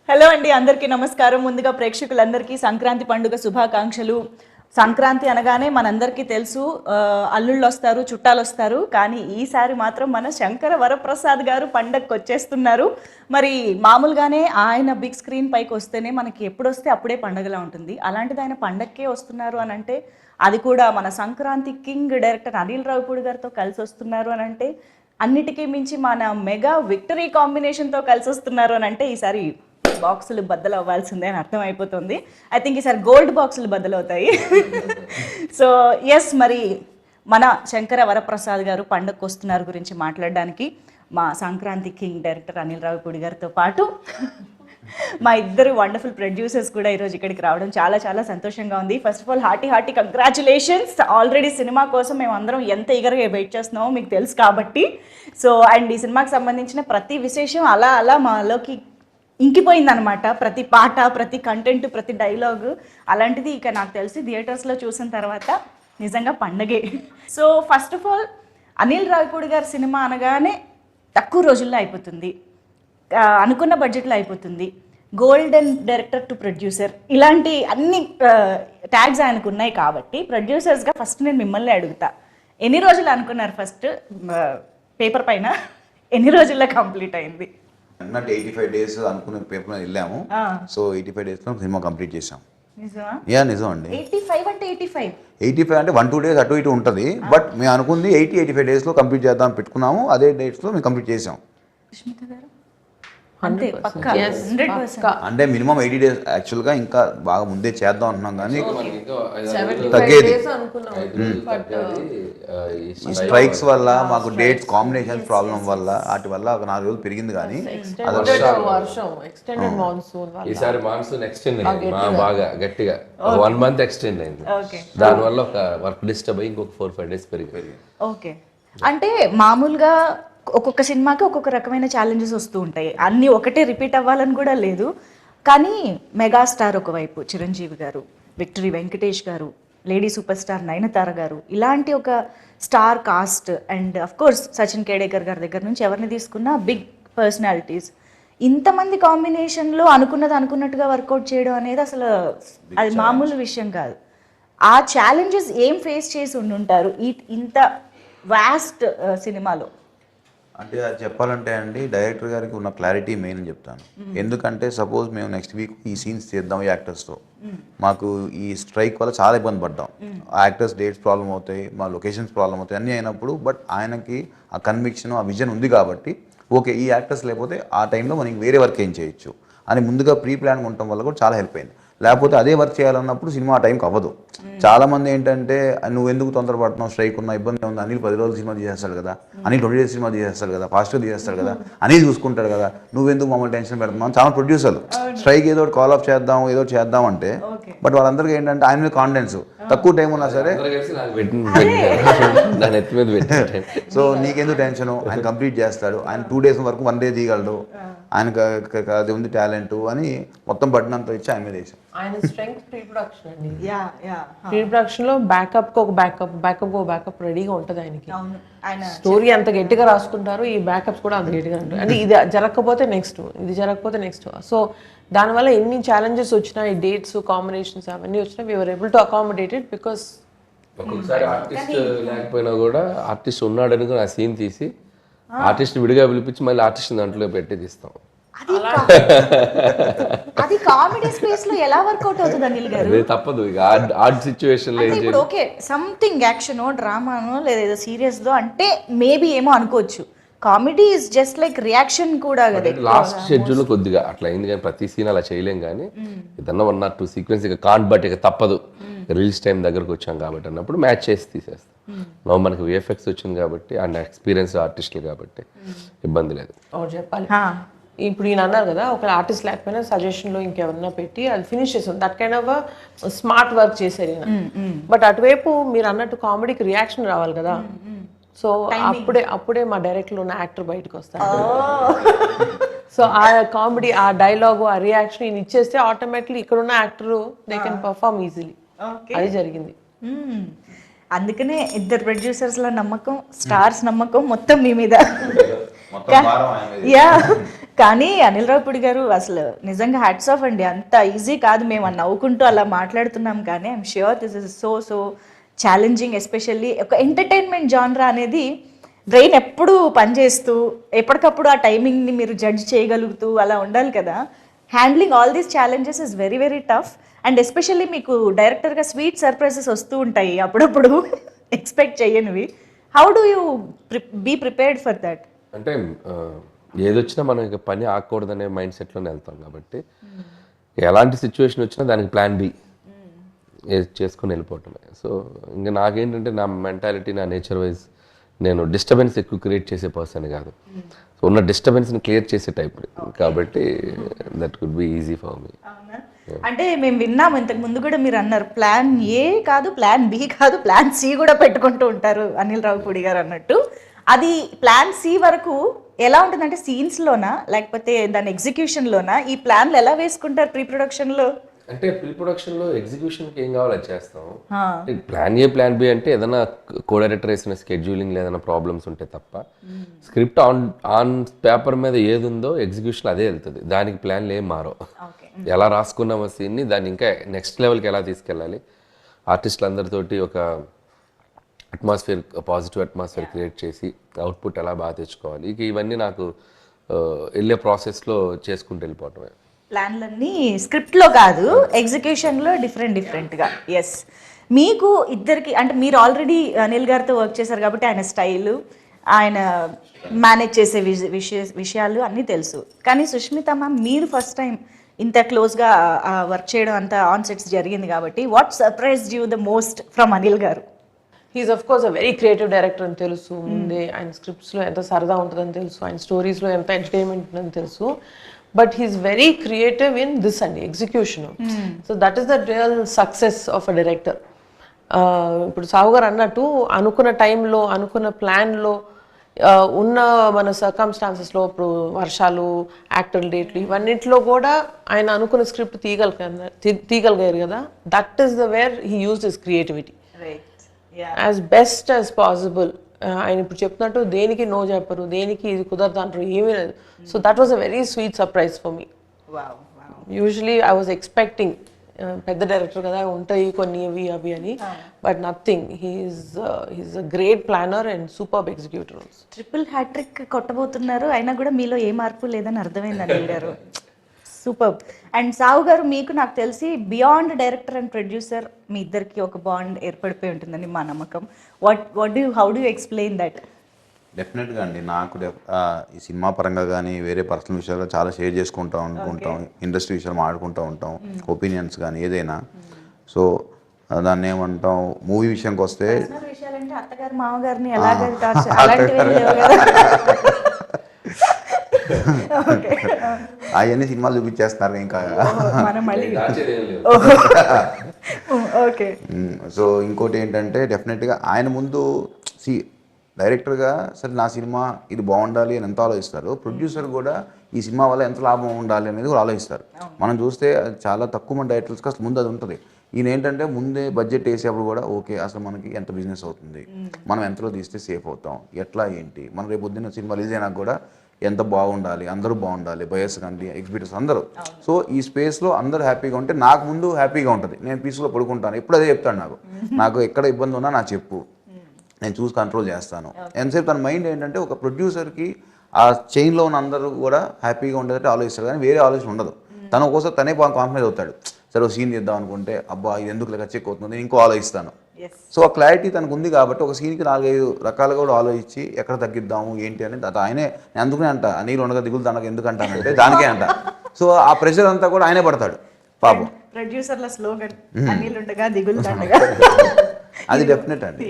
Hello అండి, అందరికీ నమస్కారం. ముందుగా ప్రేక్షకులందరికీ సంక్రాంతి పండుగ శుభాకాంక్షలు. సంక్రాంతి అనగానే మనందరికీ తెలుసు, అల్లుళ్ళు వస్తారు, చుట్టాలు వస్తారు. కానీ ఈసారి మాత్రం మన శంకర వరప్రసాద్ గారు పండగకి వచ్చేస్తున్నారు. మరి మామూలుగానే ఆయన బిగ్ స్క్రీన్ పైకి వస్తేనే మనకి ఎప్పుడు వస్తే అప్పుడే పండగలా ఉంటుంది. అలాంటిది ఆయన పండగకే వస్తున్నారు అని అంటే, అది కూడా మన సంక్రాంతి కింగ్ డైరెక్టర్ అనిల్ రావిపూడి గారితో కలిసి వస్తున్నారు అని అంటే, అన్నిటికీ మించి మన మెగా విక్టరీ కాంబినేషన్తో కలిసి వస్తున్నారు అని అంటే, ఈసారి బాక్సులు బద్దలు అవ్వాల్సిందే అని అర్థం అయిపోతుంది. ఐ థింక్ ఈసారి గోల్డ్ బాక్సులు బద్దలవుతాయి. సో ఎస్, మరి మన శంకర వరప్రసాద్ గారు పండగకు వస్తున్నారు గురించి మాట్లాడడానికి మా సంక్రాంతి కింగ్ డైరెక్టర్ అనిల్ రావిపూడి గారితో పాటు మా ఇద్దరు వండర్ఫుల్ ప్రొడ్యూసర్స్ కూడా ఈరోజు ఇక్కడికి రావడం చాలా చాలా సంతోషంగా ఉంది. First of all hearty congratulations. Already cinema కోసం మేము అందరం ఎంత ఈగర్గా వెయిట్ చేస్తున్నామో మీకు తెలుసు కాబట్టి. సో అండ్ ఈ సినిమాకి సంబంధించిన ప్రతి విశేషం అలా అలా మాలోకి ఇంకిపోయిందనమాట. ప్రతి పాట, ప్రతి కంటెంట్, ప్రతి డైలాగ్. అలాంటిది ఇక నాకు తెలిసి థియేటర్స్లో చూసిన తర్వాత నిజంగా పండగే. So first of all Anil Ravipudi గారి సినిమా అనగానే తక్కువ రోజుల్లో అయిపోతుంది, అనుకున్న బడ్జెట్లో అయిపోతుంది, గోల్డెన్ డైరెక్టర్ టు ప్రొడ్యూసర్, ఇలాంటి అన్ని ట్యాగ్స్ ఆయనకు ఉన్నాయి. కాబట్టి ప్రొడ్యూసర్స్గా ఫస్ట్ నేను మిమ్మల్ని అడుగుతా, ఎన్ని రోజులు అనుకున్నారు ఫస్ట్ పేపర్ పైన, ఎన్ని రోజుల్లో కంప్లీట్ అయింది? అన్నట్టు 85 days అనుకున్న పేపర్ వెళ్ళాము. సో 85 days లో సినిమా కంప్లీట్ చేసాం. నిజం అండి. 85 అంటే 85 అంటే 1-2 days అటు ఇటు ఉంటుంది. బట్ మేము అనుకుంది 85 days లో కంప్లీట్ చేద్దాం పెట్టుకున్నాము. అదే డేట్స్ లో మేము కంప్లీట్ చేసాం. అంటే మినిమం 80 days యాక్చువల్గా, ఇంకా బాగా ముందే చేద్దాం అంటున్నాం కానీ తగ్గేది. ఈ స్ట్రైక్స్ వల్ల మాకు డేట్స్ కాంబినేషన్ ప్రాబ్లం వల్ల వాటి వల్ల ఒక 4 రోజులు పెరిగింది. కానీ ఈసారి మాన్సూన్ ఎక్స్టెండ్ అయింది బాగా గట్టిగా, 1 month ఎక్స్టెండ్ అయింది. దానివల్ల ఒక వర్క్ డిస్టర్బ్ అయ్యి ఇంకొక 4-5 days పెరిగింది. ఓకే, అంటే మామూలుగా ఒక్కొక్క సినిమాకి ఒక్కొక్క రకమైన ఛాలెంజెస్ వస్తూ ఉంటాయి. అన్నీ ఒకటే రిపీట్ అవ్వాలని కూడా లేదు. కానీ మెగాస్టార్ ఒకవైపు చిరంజీవి గారు, విక్టరీ వెంకటేష్ గారు, lady super star Nayanthara garu, ఇలాంటి ఒక star cast and of course Sachin Khedekar గారి దగ్గర నుంచి ఎవరిని తీసుకున్నా బిగ్ పర్సనాలిటీస్, ఇంతమంది కాంబినేషన్లో అనుకున్నది అనుకున్నట్టుగా వర్కౌట్ చేయడం అనేది అసలు అది మామూలు విషయం కాదు. ఆ ఛాలెంజెస్ ఏం ఫేస్ చేసి ఉండుంటారు ఇంత వాస్ట్ సినిమాలో? అంటే అది చెప్పాలంటే అండి, డైరెక్టర్ గారికి ఉన్న క్లారిటీ మెయిన్ అని చెప్తాను. ఎందుకంటే సపోజ్ మేము నెక్స్ట్ వీక్ ఈ సీన్స్ చేద్దాం ఈ యాక్టర్స్తో, మాకు ఈ స్ట్రైక్ వల్ల చాలా ఇబ్బంది పడ్డాం. ఆ యాక్టర్స్ డేట్స్ ప్రాబ్లం అవుతాయి, మా లొకేషన్స్ ప్రాబ్లం అవుతాయి, అన్నీ అయినప్పుడు బట్ ఆయనకి ఆ కన్విక్షన్, ఆ విజన్ ఉంది కాబట్టి ఓకే ఈ యాక్టర్స్ లేకపోతే ఆ టైంలో మనకి వేరే వర్క్ ఏం చేయొచ్చు అని ముందుగా ప్రీ ప్లాన్ ఉండటం వల్ల కూడా చాలా హెల్ప్ అయింది. లేకపోతే అదే వర్క్ చేయాలన్నప్పుడు సినిమా ఆ టైంకి అవ్వదు. చాలా మంది ఏంటంటే నువ్వు ఎందుకు తొందరపడుతున్నావు, స్ట్రైక్ ఉన్న ఇబ్బంది ఉంది, అనిల్ 10 రోజులు సినిమా తీసేస్తాడు కదా, అనిల్ 20 days సినిమా తీసేస్తాడు కదా, ఫాస్ట్గా తీసేస్తాడు కదా, అనిల్ చూసుకుంటాడు కదా, నువ్వెందుకు మమ్మల్ని టెన్షన్ పెడుతున్నావు చాలా ప్రొడ్యూసర్లు. స్ట్రైక్ ఏదో కాల్ ఆఫ్ చేద్దాం ఏదో చేద్దాం అంటే, బట్ వాళ్ళందరికీ ఏంటంటే ఆయన మీద కాన్ఫిడెన్స్, తక్కువ టైం ఉన్నా సరే సో నీకెందుకు టెన్షన్, ఆయన కంప్లీట్ చేస్తాడు, ఆయన 2 days వరకు 1 day తీయగలడు, ఆయనకు అది ఉంది టాలెంట్ అని మొత్తం పట్టినంత ఇచ్చి ఆయన మీద వేసాం. ఆయన స్ట్రెంగ్త్ ప్రీ ప్రొడక్షన్ అండి. ప్రీ ప్రొడక్షన్ లో బ్యాకప్ ఒక బ్యాకప్ రెడీగా ఉంటుంది ఆయనకి. స్టోరీ అంత గట్టిగా రాసుకుంటారు, ఈ బ్యాకప్స్ కూడా అంత గట్టిగా ఉంటాయి. అంటే ఇది జరగకపోతే నెక్స్ట్, ఇది జరగకపోతే నెక్స్ట్. సో దానివల్ల ఎన్ని ఛాలెంజెస్ వచ్చినా, ఈ డేట్స్ కాంబినేషన్స్ అవన్నీ వచ్చినా we were able to accommodate it because ఒక్కొక్కసారి ఆర్టిస్ట్ లేకపోయినా కూడా ఆర్టిస్ట్ ఉన్నాడని ఆ సీన్ తీసి ఆర్టిస్ట్ విడిగా పిలిపించి మళ్ళీ ఆర్టిస్ట్ దాంట్లో పెట్టి తీస్తాం. అది కామెడీ స్పేస్ లో ఎలా వర్కౌట్ అవుతుంది అనిల్ గారు? అదే తప్పదు, ఇక ఆర్ట్ సిచ్యువేషన్ లో ఇప్పుడు ఓకే సంథింగ్ యాక్షనో డ్రామానో లేదా ఏదో సీరియస్ దో అంటే మేబీ ఏమో అనుకోవచ్చు. Comedy is just like reaction కూడా కదా. లాస్ట్ షెడ్యూల్ కొద్దిగా అట్లా అయింది, కానీ ప్రతి సీన్ అలా చేయలేం. కానీ ఏదన్నా 1 or 2 సీక్వెన్స్ ఇక కాంట్ బట్ ఇక తప్పదు, రిలీజ్ టైం దగ్గరకు వచ్చాం కాబట్టి అన్నప్పుడు మ్యాచ్ చేసి తీసేస్తాం. నో మనకి విఎఫ్ఎక్స్ వచ్చింది కాబట్టి అండ్ ఎక్స్పీరియన్స్ ఆర్టిస్టులు కాబట్టి ఇబ్బంది లేదు. చెప్పాలి ఇప్పుడు ఈయన అన్నారు కదా, ఒక ఆర్టిస్ట్ లేకపోయినా సజెషన్లో ఇంకెవరన్నా పెట్టి అది ఫినిష్ చేసాం. That kind of smart work చేశారు ఈయన. బట్ అటువైపు మీరు అన్నట్టు కామెడీకి రియాక్షన్ రావాలి కదా. సో అప్పుడే మా డైరెక్ట్లో ఉన్న యాక్టర్ బయటకు వస్తారు. సో ఆ కామెడీ, ఆ డైలాగు, ఆ రియాక్షన్ ఈయన ఇచ్చేస్తే ఆటోమేటిక్లీ ఇక్కడ ఉన్న actor they can perform easily. అది జరిగింది. అందుకనే ఇద్దరు ప్రొడ్యూసర్స్ల నమ్మకం, స్టార్స్ నమ్మకం మొత్తం మీ మీద. యా కానీ అనిల్ రావిపూడి గారు అసలు నిజంగా హ్యాట్స్ ఆఫ్ అండి. అంత ఈజీ కాదు. మేము నవ్వుకుంటూ అలా మాట్లాడుతున్నాం కానీ I'm sure this is so challenging. Especially ఒక ఎంటర్టైన్మెంట్ జానరా అనేది బ్రెయిన్ ఎప్పుడు పనిచేస్తూ ఎప్పటికప్పుడు ఆ టైమింగ్ని మీరు జడ్జ్ చేయగలుగుతూ అలా ఉండాలి కదా. Handling all these challenges is very very tough. And especially మీకు డైరెక్టర్గా స్వీట్ సర్ప్రైజెస్ వస్తూ ఉంటాయి అప్పుడప్పుడు ఎక్స్పెక్ట్ చేయనివి. How do you be prepared for that? అంటే ఏదొచ్చినా మనం ఇక పని ఆగకూడదనే మైండ్ సెట్లోనే వెళ్తాం కాబట్టి ఎలాంటి సిచ్యువేషన్ వచ్చినా దానికి ప్లాన్ బి చేసుకొని వెళ్ళిపోవటమే. సో ఇంకా నాకేంటంటే నా మెంటాలిటీ, నా నేచర్ వైజ్ నేను డిస్టర్బెన్స్ ఎక్కువ క్రియేట్ చేసే పర్సన్ కాదు. సో ఉన్న డిస్టర్బెన్స్ని క్లియర్ చేసే టైప్ కాబట్టి that could be easy for me. అంటే మేము విన్నాము ఇంతకు ముందు కూడా, మీరు అన్నారు ప్లాన్ ఏ కాదు, ప్లాన్ బి కాదు, ప్లాన్ సి కూడా పెట్టుకుంటూ ఉంటారు అనిల్ రావిపూడి గారు అన్నట్టు. అది ప్లాన్ సి వరకు ఎలా ఉంటుందంటే సీన్స్లోనా లేకపోతే దాని ఎగ్జిక్యూషన్లోనా? ఈ ప్లాన్లు ఎలా వేసుకుంటారు ప్రీ ప్రొడక్షన్లో? అంటే ప్రీ ప్రొడక్షన్లో ఎగ్జిక్యూషన్కి ఏం కావాలో అది చేస్తాం. ప్లాన్ ఏ ప్లాన్ బి అంటే ఏదైనా కో డైరెక్టర్ వేసిన స్కెడ్యూలింగ్ ఏదైనా ప్రాబ్లమ్స్ ఉంటే తప్ప స్క్రిప్ట్ ఆన్ పేపర్ మీద ఏది ఉందో ఎగ్జిక్యూషన్ అదే వెళ్తుంది. దానికి ప్లాన్లు ఏం మారో. ఎలా రాసుకున్నామో సీన్ని దాన్ని ఇంకా నెక్స్ట్ లెవెల్కి ఎలా తీసుకెళ్ళాలి, ఆర్టిస్టులు అందరితోటి ఒక అట్మాస్ఫియర్, పాజిటివ్ అట్మాస్ఫియర్ క్రియేట్ చేసి అవుట్పుట్ ఎలా బాగా తెచ్చుకోవాలి, ఇక ఇవన్నీ నాకు వెళ్ళే ప్రాసెస్లో చేసుకుంటూ వెళ్ళిపోవటమే. ప్లాన్లన్నీ స్క్రిప్ట్లో కాదు, ఎగ్జిక్యూషన్లో డిఫరెంట్గా. ఎస్, మీకు ఇద్దరికి అంటే మీరు ఆల్రెడీ అనిల్ గారితో వర్క్ చేశారు కాబట్టి ఆయన స్టైలు, ఆయన మేనేజ్ చేసే విషయాలు అన్నీ తెలుసు. కానీ సుష్మిత మ్యామ్, మీరు ఫస్ట్ టైం ఇంత క్లోజ్గా వర్క్ చేయడం అంత ఆన్ సెట్స్ జరిగింది కాబట్టి what surprised you the most from Anil garu? He's of course a very creative director అని తెలుసు ముందే. ఆయన స్క్రిప్ట్స్లో ఎంత సరదా ఉంటుందని తెలుసు, ఆయన స్టోరీస్లో ఎంత ఎంటర్టైన్మెంట్ ఉందని తెలుసు. But he's very creative in this అండి, execution. So that is the real success of a director. ఇప్పుడు సాహు గారు అన్నట్టు అనుకున్న టైంలో, అనుకున్న ప్లాన్లో, ఉన్న మన సర్కమ్స్టాన్సెస్లో, ఇప్పుడు వర్షాలు, యాక్టర్ డేట్లు, ఇవన్నింటిలో కూడా ఆయన అనుకున్న స్క్రిప్ట్ తీయగలిగారు కదా. That is the where he used his creativity as best as possible. ఆయన ఇప్పుడు చెప్తున్నట్టు దేనికి నో చెప్పరు, దేనికి ఇది కుదరదు అంటారు, ఏమీ లేదు. So that was a very sweet surprise for me. Usually I was expecting పెద్ద డైరెక్టర్ కదా ఉంటాయి కొన్ని ఇవి అవి అని, but nothing. He's a great planner and superb executor. Triple hat-trick కొట్టబోతున్నారు, అయినా కూడా మీలో ఏ మార్పు లేదని అర్థమైంది అనిల్ గారు. సూపర్. అండ్ సాహు గారు, మీకు నాకు తెలిసి బియాండ్ డైరెక్టర్ అండ్ ప్రొడ్యూసర్ మీ ఇద్దరికి ఒక బాండ్ ఏర్పడిపోయి ఉంటుందని మా నమ్మకం. How do explain that? డెఫినెట్గా అండి, నాకు ఈ సినిమా పరంగా కానీ వేరే పర్సనల్ విషయాలు చాలా షేర్ చేసుకుంటూ అనుకుంటాం, ఇండస్ట్రీ విషయాలు మాట్లాడుకుంటూ ఉంటాం, ఒపీనియన్స్ కానీ ఏదైనా. సో దాన్ని ఏమంటాం, మూవీ విషయానికి వస్తే విషయాలంటే అత్తగారు మామగారిని ఎలాగ అలాంటివి లేవు కదా. అవన్నీ సినిమాలు చూపించేస్తున్నారు ఇంకా. సో ఇంకోటి ఏంటంటే డెఫినెట్గా ఆయన ముందు డైరెక్టర్గా సరే నా సినిమా ఇది బాగుండాలి అని ఎంత ఆలోచిస్తారు, ప్రొడ్యూసర్ కూడా ఈ సినిమా వల్ల ఎంత లాభం ఉండాలి అనేది కూడా ఆలోచిస్తారు. మనం చూస్తే చాలా తక్కువ మంది డైరెక్టర్స్కి అసలు ముందు అది ఉంటుంది. ఈయన ఏంటంటే ముందే బడ్జెట్ వేసేప్పుడు కూడా ఓకే అసలు మనకి ఎంత బిజినెస్ అవుతుంది, మనం ఎంతలో తీస్తే సేఫ్ అవుతాం, ఎట్లా ఏంటి, మనం రేపు పొద్దున్న సినిమా రిలీజ్ అయినా కూడా ఎంత బాగుండాలి, అందరూ బాగుండాలి, బయర్స్ కానీ ఎగ్జిబిటర్స్ అందరూ. సో ఈ స్పేస్లో అందరూ హ్యాపీగా ఉంటే నాకు ముందు హ్యాపీగా ఉంటుంది, నేను పీస్లో పడుకుంటాను. ఎప్పుడు అదే చెప్తాను, నాకు ఎక్కడ ఇబ్బంది ఉన్నా నాకు చెప్పు, నేను చూసి కంట్రోల్ చేస్తాను. ఎంతసేపు తన మైండ్ ఏంటంటే ఒక ప్రొడ్యూసర్కి ఆ చైన్లో ఉన్న అందరూ కూడా హ్యాపీగా ఉండేటట్టు ఆలోచిస్తారు, కానీ వేరే ఆలోచన ఉండదు. తను ఒక్కోసారి తనే కాంప్రమైజ్ అవుతాడు. సరే సీన్ చేద్దాం అనుకుంటే అబ్బా ఇది ఎందుకు లెక్క చెక్ అవుతుంది, ఇంకో ఆలోచిస్తాను. సో ఆ క్లారిటీ తనకు ఉంది కాబట్టి ఒక సీన్కి 4-5 రకాలుగా కూడా ఆలోచించి ఎక్కడ తగ్గిద్దాము ఏంటి అనేది ఆయనే. నేను అందుకనే అంట నీళ్ళు ఉండగా దిగులు తనకు ఎందుకు అంటానంటే దానికే అంట. సో ఆ ప్రెషర్ అంతా కూడా ఆయనే పడతాడు పాపం. ప్రొడ్యూసర్ల స్లోగన్ అనిల్ ఉండగా దిగులు దండగా. అది డెఫినెట్ అండి.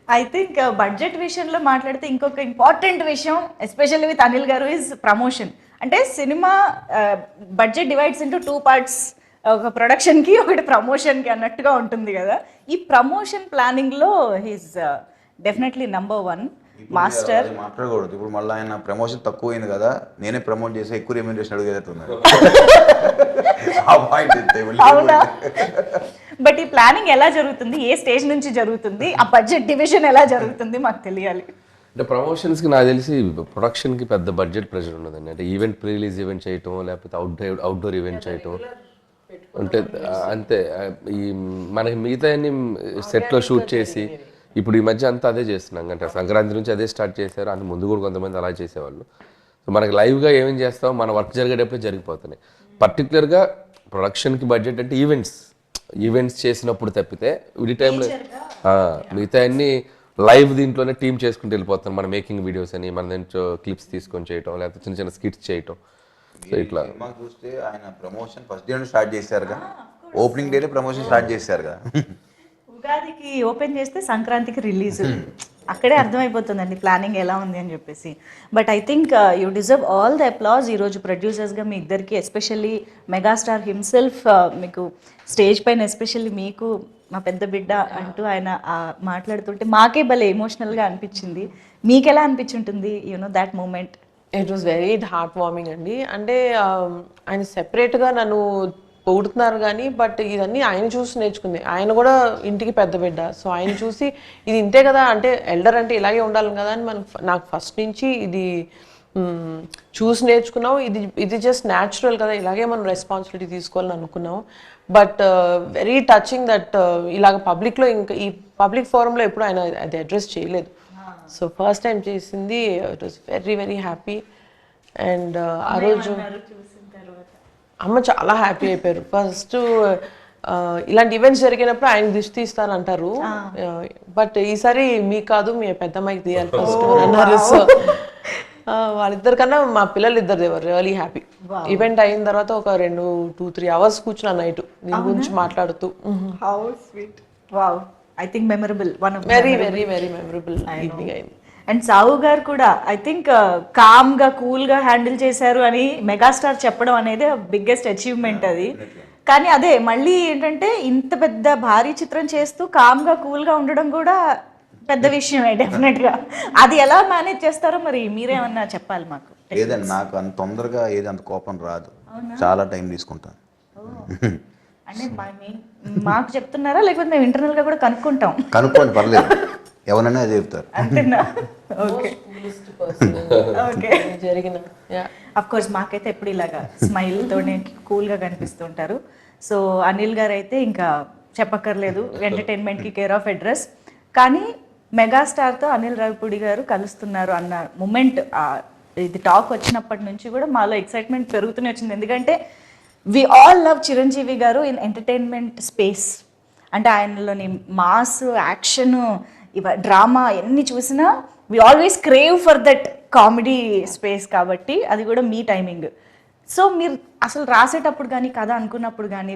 ఐ థింక్ బడ్జెట్ విషయంలో మాట్లాడితే ఇంకొక ఇంపార్టెంట్ విషయం ఎస్పెషల్లీ విత్ అనిల్ గారు ఇస్ ప్రమోషన్. అంటే cinema budget divides into 2 parts, ఒక ప్రొడక్షన్కి ఒకటి ప్రమోషన్కి అన్నట్టుగా ఉంటుంది కదా. ఈ ప్రమోషన్ ప్లానింగ్లో హీస్ డెఫినెట్లీ నంబర్ 1 మాస్టర్. మాట్లాడకూడదు ఇప్పుడు, మళ్ళీ ఆయన ప్రమోషన్ తక్కువ అయింది కదా, నేనే ప్రమోట్ చేసి ఎక్కువ రెమ్యూనరేషన్ అడిగేటట్టున్నారు. అవునా? బట్ ఈ ప్లానింగ్ ఎలా జరుగుతుంది, ఏ స్టేజ్ నుంచి జరుగుతుంది, ఆ బడ్జెట్ డివిజన్ ఎలా జరుగుతుంది మాకు తెలియాలి. అంటే ప్రమోషన్స్కి నాకు తెలిసి ప్రొడక్షన్కి పెద్ద బడ్జెట్ ప్రెషర్ ఉండదండి. అంటే ఈవెంట్ ప్రీ రిలీజ్ ఈవెంట్ చేయటం, లేకపోతే అవుట్డోర్ ఈవెంట్ చేయటం అంటే అంతే. ఈ మనకి మిగతా అన్ని సెట్లో షూట్ చేసి ఇప్పుడు ఈ మధ్య అంతా అదే చేస్తున్నాం. అంటే సంక్రాంతి నుంచి అదే స్టార్ట్ చేశారు, అంత ముందు కూడా కొంతమంది అలా చేసేవాళ్ళు. సో మనకి లైవ్గా ఏమేం చేస్తామో మన వర్క్ జరిగేటప్పుడే జరిగిపోతున్నాయి. పర్టికులర్గా ప్రొడక్షన్కి బడ్జెట్ అంటే ఈవెంట్స్ చేసినప్పుడు తప్పితే విడి టైంలో మిగతా అన్ని లైవ్ దీంట్లోనే టీమ్ చేసుకుంటూ వెళ్ళిపోతాం. మన మేకింగ్ వీడియోస్ అని మన దాంట్లో క్లిప్స్ తీసుకొని చేయటం, లేకపోతే చిన్న చిన్న స్కిట్స్ చేయటం. సో ఇట్లా సినిమా చూస్తే ఆయన ప్రమోషన్ ఫస్ట్ డే స్టార్ట్ చేశారుగా, ఓపెనింగ్ డేనే ప్రమోషన్ స్టార్ట్ చేశారుగా. ఉగాదికి ఓపెన్ చేస్తే సంక్రాంతికి రిలీజ్, అక్కడే అర్థమైపోతుందండి ప్లానింగ్ ఎలా ఉంది అని చెప్పేసి. But I think you deserve all the applause. ఈరోజు ప్రొడ్యూసర్స్గా మీ ఇద్దరికి, ఎస్పెషల్లీ మెగాస్టార్ హిమ్సెల్ఫ్ మీకు స్టేజ్ పైన, ఎస్పెషల్లీ మీకు మా పెద్ద బిడ్డ అంటూ ఆయన మాట్లాడుతుంటే మాకే భలే ఎమోషనల్గా అనిపించింది. మీకు ఎలా అనిపించుంటుంది that moment? It was very heartwarming అండి. అంటే ఆయన సెపరేట్గా నన్ను పొగుడుతున్నారు కానీ బట్ ఇదన్నీ ఆయన చూసి నేర్చుకుంది. ఆయన కూడా ఇంటికి పెద్ద బిడ్డ, సో ఆయన చూసి ఇది ఇంతే కదా, అంటే ఎల్డర్ అంటే ఇలాగే ఉండాలి కదా అని నాకు ఫస్ట్ నుంచి ఇది చూసి నేర్చుకున్నాం. ఇది జస్ట్ న్యాచురల్ కదా, ఇలాగే మనం రెస్పాన్సిబిలిటీ తీసుకోవాలని అనుకున్నాం. బట్ వెరీ టచింగ్ దట్ ఇలాగ పబ్లిక్లో, ఇంకా ఈ పబ్లిక్ ఫోరంలో ఎప్పుడు ఆయన అది అడ్రస్ చేయలేదు. సో ఫస్ట్ టైం చేసింది. It was very very happy. And ఆ రోజు అమ్మ చాలా హ్యాపీ అయిపోయారు. ఫస్ట్ ఇలాంటి ఈవెంట్స్ జరిగినప్పుడు ఆయన దిష్టి తీస్తానంటారు, బట్ ఈసారి మీకు కాదు మీ పెద్దమ్మాయికి తీయాలి ఫస్ట్ అన్నారు. సో వాళ్ళిద్దరికన్నా మా పిల్లలు ఇద్దరు దేవర్ రియలీ హ్యాపీ. ఈవెంట్ అయిన తర్వాత ఒక 2-3 hours కూర్చున్నా నైట్ దీని గురించి మాట్లాడుతూ. How sweet. Wow, I think memorable, one of very very very memorable evening అయింది. అండ్ సావు గారు కూడా ఐ థింక్ కామ్గా కూల్గా హ్యాండిల్ చేశారు అని మెగాస్టార్ చెప్పడం అనేది బిగ్గెస్ట్ అచీవ్మెంట్ అది. కానీ అదే మళ్ళీ ఏంటంటే ఇంత పెద్ద భారీ చిత్రం చేస్తూ కామ్గా కూల్గా ఉండడం కూడా పెద్ద విషయమే డెఫినెట్గా. అది ఎలా మేనేజ్ చేస్తారో మరి మీరేమన్నా చెప్పాలి మాకు. లేదండి, నాకు అంత తొందరగా అంత కోపం రాదు, చాలా టైం తీసుకుంటాను. అంటే మాకు చెప్తున్నారా లేకపోతే మేము ఇంటర్నల్గా కూడా కనుక్కుంటాం? కనుక్కోండి, పర్లేదు, ఎవరైనా చెప్తారు. అంతేనా? Okay okay. జరిగిన అఫ్ కోర్స్ మాకైతే ఎప్పుడు ఇలాగా స్మైల్తోనే కూల్గా కనిపిస్తుంటారు. సో అనిల్ గారు అయితే ఇంకా చెప్పక్కర్లేదు, ఎంటర్టైన్మెంట్కి కేర్ ఆఫ్ అడ్రస్. కానీ మెగాస్టార్తో అనిల్ రావిపూడి గారు కలుస్తున్నారు అన్న మూమెంట్, ఇది టాక్ వచ్చినప్పటి నుంచి కూడా మాలో ఎక్సైట్మెంట్ పెరుగుతూనే వచ్చింది. ఎందుకంటే వి ఆల్ లవ్ చిరంజీవి గారు ఇన్ ఎంటర్టైన్మెంట్ స్పేస్. అంటే ఆయనలోని మాస్, యాక్షన్, డ్రామా ఎన్ని చూసినా we always crave for that comedy space. కాబట్టి అది కూడా మీ టైమింగ్. సో మీరు అసలు రాసేటప్పుడు కానీ కథ అనుకున్నప్పుడు కానీ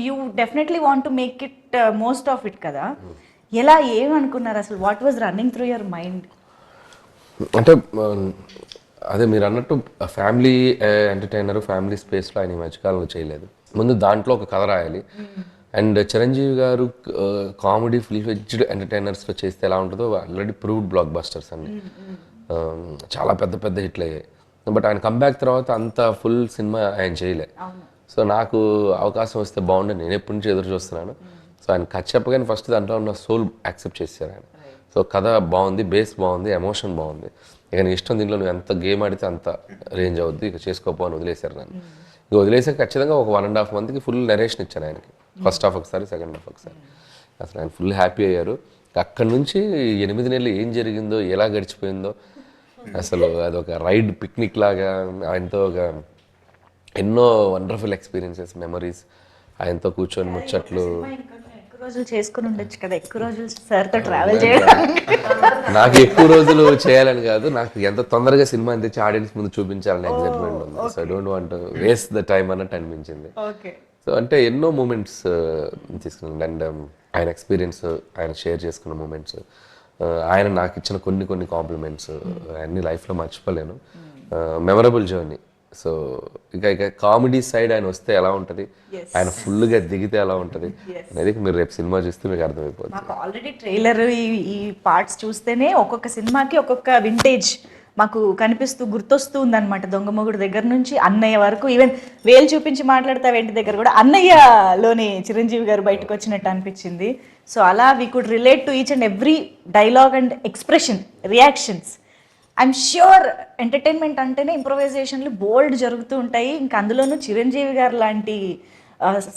you definitely want to make it most of it కదా. ఎలా ఏమనుకున్నారు అసలు? What was running through your mind? అంటే అదే మీరు అన్నట్టు ఫ్యామిలీ ఎంటర్టైనర్, ఫ్యామిలీ స్పేస్లో ఆయన ఈ మధ్యకాలంలో చేయలేదు. ముందు దాంట్లో ఒక కథ రాయాలి. అండ్ చిరంజీవి గారు కామెడీ ఫుల్ ఫ్లెడ్జ్డ్ ఎంటర్టైనర్స్లో చేస్తే ఎలా ఉంటుందో ఆల్రెడీ ప్రూవ్డ్ బ్లాక్ బస్టర్స్ అన్ని చాలా పెద్ద పెద్ద హిట్లు అయ్యాయి. బట్ ఆయన కంబ్యాక్ తర్వాత అంత ఫుల్ సినిమా ఆయన చేయలే. సో నాకు అవకాశం వస్తే బాగుండే, నేను ఎప్పటి నుంచి ఎదురు చూస్తున్నాను. సో ఆయన కథ చెప్పగానే ఫస్ట్ దాంట్లో ఉన్న సోల్ యాక్సెప్ట్ చేశారు ఆయన. సో కథ బాగుంది, బేస్ బాగుంది, ఎమోషన్ బాగుంది, ఇక నీ ఇష్టం, దీంట్లో నువ్వు ఎంత గేమ్ ఆడితే అంత రేంజ్ అవుద్ది, ఇక చేసుకోపోని వదిలేశారు నన్ను. ఇక వదిలేసాక ఖచ్చితంగా ఒక 1.5 monthకి ఫుల్ నరేషన్ ఇచ్చాను ఆయనకి. ఫస్ట్ హాఫ్ ఒకసారి, సెకండ్ హాఫ్ ఒకసారి. అసలు ఆయన ఫుల్ హ్యాపీ అయ్యారు. అక్కడి నుంచి 8 నెలలు ఏం జరిగిందో, ఎలా గడిచిపోయిందో అసలు అదొక రైడ్, పిక్నిక్ లాగా ఆయనతో ఒక ఎన్నో వండర్ఫుల్ ఎక్స్పీరియన్సెస్, మెమరీస్, ఆయనతో కూర్చొని ముచ్చట్లు. ఎక్కువ రోజులు చేసుకుని ఉండొచ్చు కదా, ఎక్కువ రోజులు సార్తో ట్రావెల్ చేయడానికి. నాకు ఎక్కువ రోజులు చేయాలని కాదు, నాకు ఎంత తొందరగా సినిమా తెచ్చి ఆడియన్స్ ముందు చూపించాలని ఎగ్జైట్మెంట్ ఉంది. So I don't want waste the time అన్నట్టు అనిపించింది. సో అంటే ఎన్నో మూమెంట్స్ తీసుకున్నాను. అండ్ ఆయన ఎక్స్పీరియన్స్, ఆయన షేర్ చేసుకున్న మూమెంట్స్, ఆయన నాకు ఇచ్చిన కొన్ని కాంప్లిమెంట్స్ అన్ని లైఫ్లో మర్చిపోలేను. Memorable journey. సో ఇక కామెడీ సైడ్ ఆయన వస్తే ఎలా ఉంటుంది, ఆయన ఫుల్గా దిగితే ఎలా ఉంటుంది అనేది మీరు రేపు సినిమా చూస్తే మీకు అర్థమైపోతుంది. మాకు ఆల్రెడీ ట్రైలర్, ఈ పార్ట్స్ చూస్తేనే ఒక్కొక్క సినిమాకి ఒక్కొక్క వింటేజ్ మాకు కనిపిస్తూ గుర్తొస్తూ ఉందన్నమాట. దొంగమొగుడు దగ్గర నుంచి అన్నయ్య వరకు, ఈవెన్ వేలు చూపించి మాట్లాడతావేంటి దగ్గర కూడా అన్నయ్యలోని చిరంజీవి గారు బయటకు వచ్చినట్టు అనిపించింది. సో అలా we could relate to each and every dialogue and expression, reactions. I'm sure entertainment అంటేనే ఇంప్రొవైజేషన్లు బోల్డ్ జరుగుతూ ఉంటాయి. ఇంకా అందులోనూ చిరంజీవి గారు లాంటి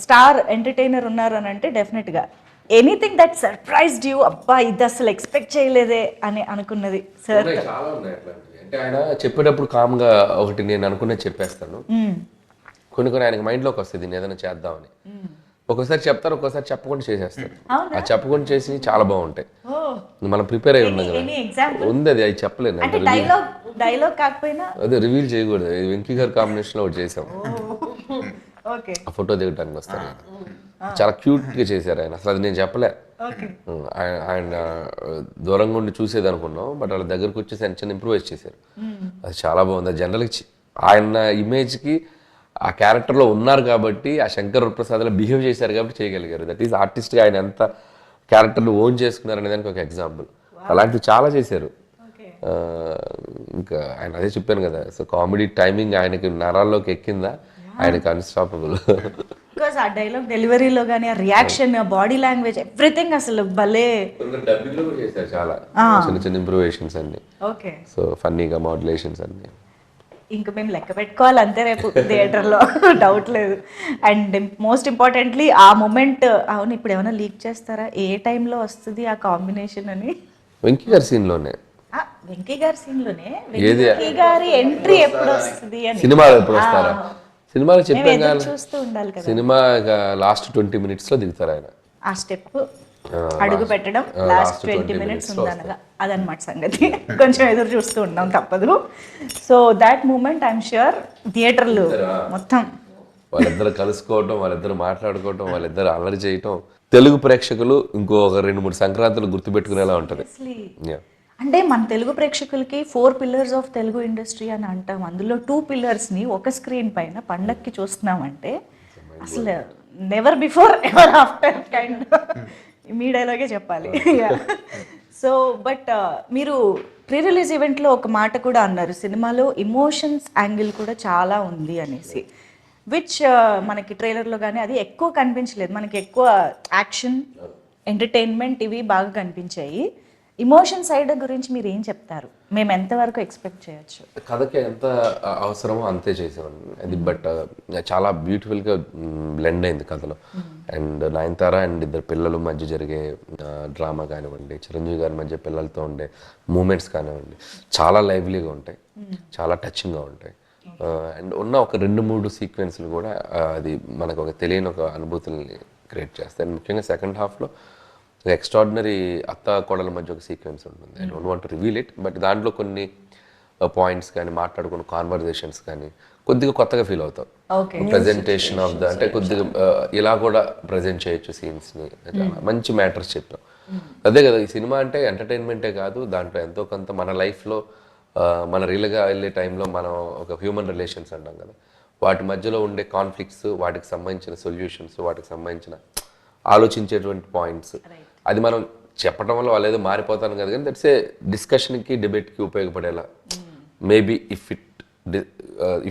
స్టార్ ఎంటర్టైనర్ ఉన్నారు అని అంటే డెఫినెట్గా ఎనీథింగ్ దట్ సర్ప్రైజ్డ్ యూ, అబ్బా ఇది అసలు ఎక్స్పెక్ట్ చేయలేదే అని అనుకున్నది సార్? చాలా ఉన్నాయి అట్లాంటివి. అంటే ఆయన చెప్పేటప్పుడు కామ్గా ఒకటి నేను అనుకున్నది చెప్పేస్తాను. కొన్ని ఆయనకి మైండ్లోకి వస్తుంది నేను ఏదైనా చేద్దామని. ఒక్కోసారి చెప్తారు, ఒక్కోసారి చెప్పకుండా చేసేస్తారు. ఆ చెప్పకుండా చేసి చాలా బాగుంటాయి. మనం ప్రిపేర్ అయి ఉన్నాం కదా, ఉంది అది చెప్పలేను. డైలాగ్ కాకపోయినా అదే రివీల్ చేయకూడదు. వెంకీ గారి కాంబినేషన్ లో ఒకటి చేసాం, ఆ ఫోటో దిగడానికి వస్తారు. చాలా క్యూట్ గా చేశారు ఆయన. అసలు అది నేను చెప్పలే, ఆయన దూరంగా ఉండి చూసేది అనుకున్నాం. బట్ వాళ్ళ దగ్గరకు వచ్చేసి ఆయన చిన్న ఇంప్రూవైజ్ చేశారు. అది చాలా బాగుంది. జనరల్గా ఆయన ఇమేజ్కి ఆ క్యారెక్టర్లో ఉన్నారు కాబట్టి, ఆ శంకర్ వరప్రసాద్లో బిహేవ్ చేశారు కాబట్టి చేయగలిగారు. దట్ ఈస్ ఆర్టిస్ట్గా ఆయన ఎంత క్యారెక్టర్లు ఓన్ చేసుకున్నారు అనే దానికి ఒక ఎగ్జాంపుల్. అలాంటివి చాలా చేశారు. ఇంకా ఆయన అదే చెప్పాను కదా, సో కామెడీ టైమింగ్ ఆయనకి నరాల్లోకి ఎక్కిందా, ఆయనకి అన్స్టాపబుల్. బికాస్ ఆ డైలాగ్ డెలివరీలో కానీ ఆ రియాక్షన్, బాడీ లాంగ్వేజ్, ఎవ్రీథింగ్ అసలు భలే. డబ్బింగ్లో కూడా చేశారు చాలా చిన్న చిన్న ఇంప్రూవేషన్స్ అన్ని. ఓకే, సో ఫన్నీగా మాడ్యులేషన్స్ అన్ని. ఇంకా మేము లెక్క పెట్టుకోవాలి అంతే రేపు థియేటర్లో, డౌట్ లేదు. అండ్ మోస్ట్ ఇంపార్టెంట్లీ ఆ మూమెంట్, అవును ఇప్పుడు ఏమైనా లీక్ చేస్తారా ఏ టైంలో వస్తుంది ఆ కాంబినేషన్ అని? వెంకీ గారి సీన్లోనే, వెంకీ గారి సీన్లోనే వెంకీ గారి ఎంట్రీ ఎప్పుడు వస్తుంది అని. సినిమాలో ఎప్పుడు వస్తారా? సినిమాలో చెప్పాం కదా, చూస్తూ ఉండాలి కదా. సినిమా లాస్ట్ 20 minutes లో దిగుతారు ఆయన. ఆ స్టెప్ అడుగు పెట్టడం లాస్ట్ 20 minutes ఉందనగా అదనమాట సంగతి. కొంచెం ఎదురు చూస్తూ ఉన్నాం, తప్పదు. So that moment I'm sure థియేటర్లు మొత్తం వాళ్ళిద్దరు కలుసుకోవటం, వాళ్ళిద్దరు మాట్లాడుకోవటం, వాళ్ళిద్దరు అల్లరి చేయటం తెలుగు ప్రేక్షకులు ఇంకో 2-3 సంక్రాంతులు గుర్తుపెట్టుకునేలా ఉంటుంది. అంటే మన తెలుగు ప్రేక్షకులకి 4 pillars ఆఫ్ తెలుగు ఇండస్ట్రీ అని అంటాం. అందులో 2 పిల్లర్స్ని ఒక స్క్రీన్ పైన పండక్కి చూస్తున్నామంటే అసలు never before ever after kind. మీ డైలాగే చెప్పాలి. సో బట్ మీరు ప్రీ రిలీజ్ ఈవెంట్లో ఒక మాట కూడా అన్నారు, సినిమాలో ఇమోషన్స్ యాంగిల్ కూడా చాలా ఉంది అనేసి, విచ్ మనకి ట్రైలర్లో కానీ అది ఎక్కువ కనిపించలేదు. మనకి ఎక్కువ యాక్షన్, ఎంటర్టైన్మెంట్ ఇవి బాగా కనిపించాయి. ఇమోషన్ సైడ్ గురించి మీరు ఏం చెప్తారు? మేము ఎంతవరకు ఎక్స్పెక్ట్ చేయొచ్చు? కథకి ఎంత అవసరమో అంతే చేసామండి అది. బట్ చాలా బ్యూటిఫుల్గా బ్లెండ్ అయింది కథలో. అండ్ నయనతార అండ్ ఇద్దరు పిల్లల మధ్య జరిగే డ్రామా కానివ్వండి, చిరంజీవి గారి మధ్య పిల్లలతో ఉండే మూమెంట్స్ కానివ్వండి, చాలా లైవ్లీగా ఉంటాయి, చాలా టచింగ్గా ఉంటాయి. అండ్ ఉన్న ఒక 2-3 సీక్వెన్స్లు కూడా అది మనకు ఒక తెలియని ఒక అనుభూతుల్ని క్రియేట్ చేస్తాయి. అండ్ ముఖ్యంగా సెకండ్ హాఫ్లో ఎక్స్ట్రాడినరీ అత్త కోడల మధ్య ఒక సీక్వెన్స్ ఉంటుంది. I don't want to reveal it, but దాంట్లో కొన్ని పాయింట్స్ కానీ మాట్లాడుకున్న కాన్వర్జేషన్స్ కానీ కొద్దిగా కొత్తగా ఫీల్ అవుతాం. ప్రజెంటేషన్ ఆఫ్ ద అంటే కొద్దిగా ఇలా కూడా ప్రజెంట్ చేయొచ్చు సీన్స్ని, మంచి మ్యాటర్స్ చెప్పాం. అదే కదా ఈ సినిమా అంటే ఎంటర్టైన్మెంటే కాదు, దాంట్లో ఎంతో కొంత మన లైఫ్లో మన రియల్గా వెళ్ళే టైంలో మనం ఒక హ్యూమన్ రిలేషన్స్ అంటాం కదా, వాటి మధ్యలో ఉండే కాన్ఫ్లిక్ట్స్, వాటికి సంబంధించిన సొల్యూషన్స్, వాటికి సంబంధించిన ఆలోచించేటువంటి పాయింట్స్, అది మనం చెప్పడం వల్ల వాళ్ళు ఏదో మారిపోతాను కదా, కానీ దట్స్ ఏ డిస్కషన్కి, డిబేట్కి ఉపయోగపడేలా maybe if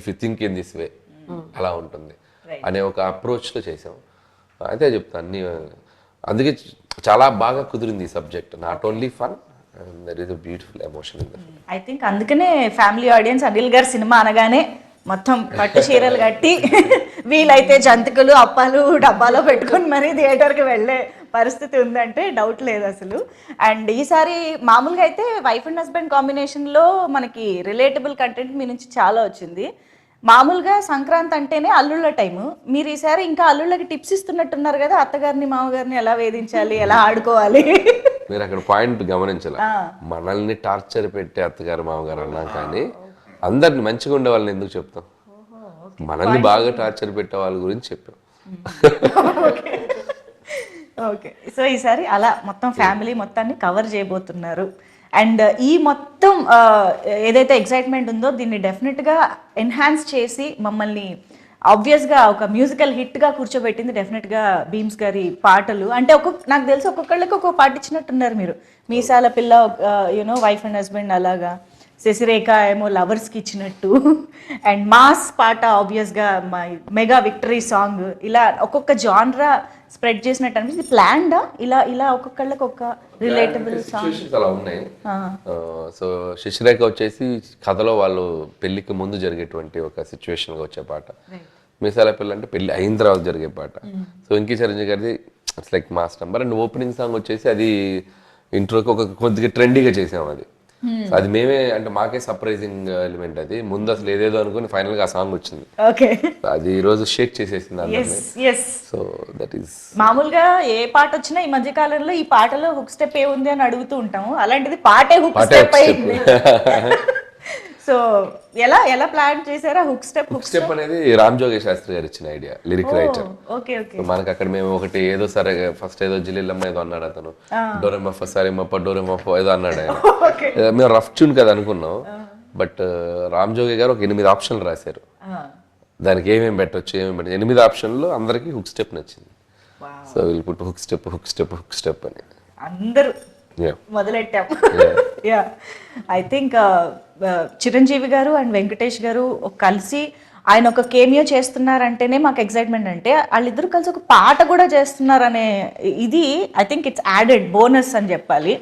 you think in this way అలా ఉంటుంది అనే ఒక అప్రోచ్లో చేసాం. అయితే చెప్తాను అన్ని. అందుకే చాలా బాగా కుదిరింది ఈ subject. Not only fun, there is a beautiful emotion in the film. I think అందుకనే ఫ్యామిలీ ఆడియన్స్ అనిల్ గారి సినిమా అనగానే మొత్తం పట్టు చీరలు కట్టి వీలైతే జంతికలు అప్పాలు డబ్బాలో పెట్టుకొని మరీ థియేటర్కి వెళ్ళే పరిస్థితి ఉందంటే డౌట్ లేదు అసలు. అండ్ ఈసారి మామూలుగా అయితే వైఫ్ అండ్ హస్బెండ్ కాంబినేషన్లో మనకి రిలేటబుల్ కంటెంట్ మీ నుంచి చాలా వచ్చింది. మామూలుగా సంక్రాంతి అంటేనే అల్లుళ్ళ టైము, మీరు ఈసారి ఇంకా అల్లుళ్ళకి టిప్స్ ఇస్తున్నట్టున్నారు కదా, అత్తగారిని మామగారిని ఎలా వేధించాలి, ఎలా ఆడుకోవాలి. మీరు అక్కడ పాయింట్ గమనించాలి, మనల్ని టార్చర్ పెట్టే అత్తగారు మామగారు అన్నా కానీ అందరిని మంచిగా ఉండే వాళ్ళని ఎందుకు చెప్తాం, మనల్ని బాగా టార్చర్ పెట్టే వాళ్ళ గురించి చెప్పాం. ఓకే, సో ఈసారి అలా మొత్తం ఫ్యామిలీ మొత్తాన్ని కవర్ చేయబోతున్నారు. అండ్ ఈ మొత్తం ఏదైతే ఎక్సైట్మెంట్ ఉందో దీన్ని డెఫినెట్గా ఎన్హాన్స్ చేసి మమ్మల్ని ఆబ్వియస్గా ఒక మ్యూజికల్ హిట్గా కూర్చోబెట్టింది డెఫినెట్గా భీమ్స్ గారి పాటలు. అంటే నాకు తెలిసి ఒక్కొక్కళ్ళకి ఒక్కొక్క పాట ఇచ్చినట్టున్నారు మీరు. మీసాల పిల్ల యూనో వైఫ్ అండ్ హస్బెండ్ అలాగా, శశిరేఖ ఏమో లవర్స్కి ఇచ్చినట్టు, అండ్ మాస్ పాట ఆబ్వియస్గా మెగా విక్టరీ సాంగ్, ఇలా ఒక్కొక్క జాన్రా స్ప్రెడ్ చేసినట్టు అనిపిస్తుంది. ప్లాన్డా ఇలా ఇలా ఒక్కొక్కళ్ళకి ఒక రిలేటబుల్ సాంగ్? సిచ్యువేషన్స్ అలా ఉన్నాయి. సో శశిరేఖ వచ్చేసి కథలో వాళ్ళు పెళ్లికి ముందు జరిగేటువంటి ఒక సిచ్యువేషన్గా వచ్చే పాట. మీసాల పిల్ల అంటే పెళ్లి అయిన తర్వాత జరిగే పాట. సో వెంకీ చిరంజీవి గారిది it's like mass number. And opening song వచ్చేసి అది ఇంట్రోకి ఒక కొద్దిగా ట్రెండీగా చేసాం అది. సో అది మేమే అంటే మాకే సర్ప్రైజింగ్ ఎలిమెంట్ అది. ముందు అసలు ఏదేదో అనుకుని ఫైనల్ గా ఆ సాంగ్ వచ్చింది. ఓకే, అది ఈ రోజు షేక్ చేసేసింది అందరినీ. సో దట్ ఈస్ మామూలుగా ఏ పాట వచ్చినా ఈ మధ్య కాలంలో ఈ పాటలో హుక్ స్టెప్ ఏ ఉంది అని అడుగుతూ ఉంటాము. అలాంటిది పాటే హుక్ స్టెప్ అయింది. సో ఎలా ఎలా ప్లాన్ చేశారా హుక్ స్టెప్? హుక్ స్టెప్ అనేది రామ్ జోగి శాస్త్రి గారు ఇచ్చిన idea, lyric writer. Okay okay. మనకి అక్కడ మేము ఒకటి ఏదో సరే ఫస్ట్ ఏదో జిల్లిల్లమ్మ ఏదో అన్నాడు అతను, డోరెమఫ సరేమప్ప డోరెమఫ ఏదో అన్నాడు ఆయన. మేము రఫ్ ట్యూన్ కదా అనుకున్నాం, బట్ రామ్ జోగి గారు ఒక 8 ఆప్షన్లు రాశారు. దానికి ఏమేమి పెట్టచ్చు ఏమేమి పెట్టచ్చు 8 ఆప్షన్లు అందరికి హుక్ స్టెప్ నచ్చింది. So will put hook step hook step hook step అని అందరూ మొదలెట్టాం. యా, ఐ థింక్ చిరంజీవి గారు అండ్ వెంకటేష్ గారు కలిసి ఆయన ఒక కేమియో చేస్తున్నారంటేనే మాకు ఎక్సైట్మెంట్. అంటే వాళ్ళిద్దరు కలిసి ఒక పాట కూడా చేస్తున్నారనే ఇది I think it's added bonus అని చెప్పాలి.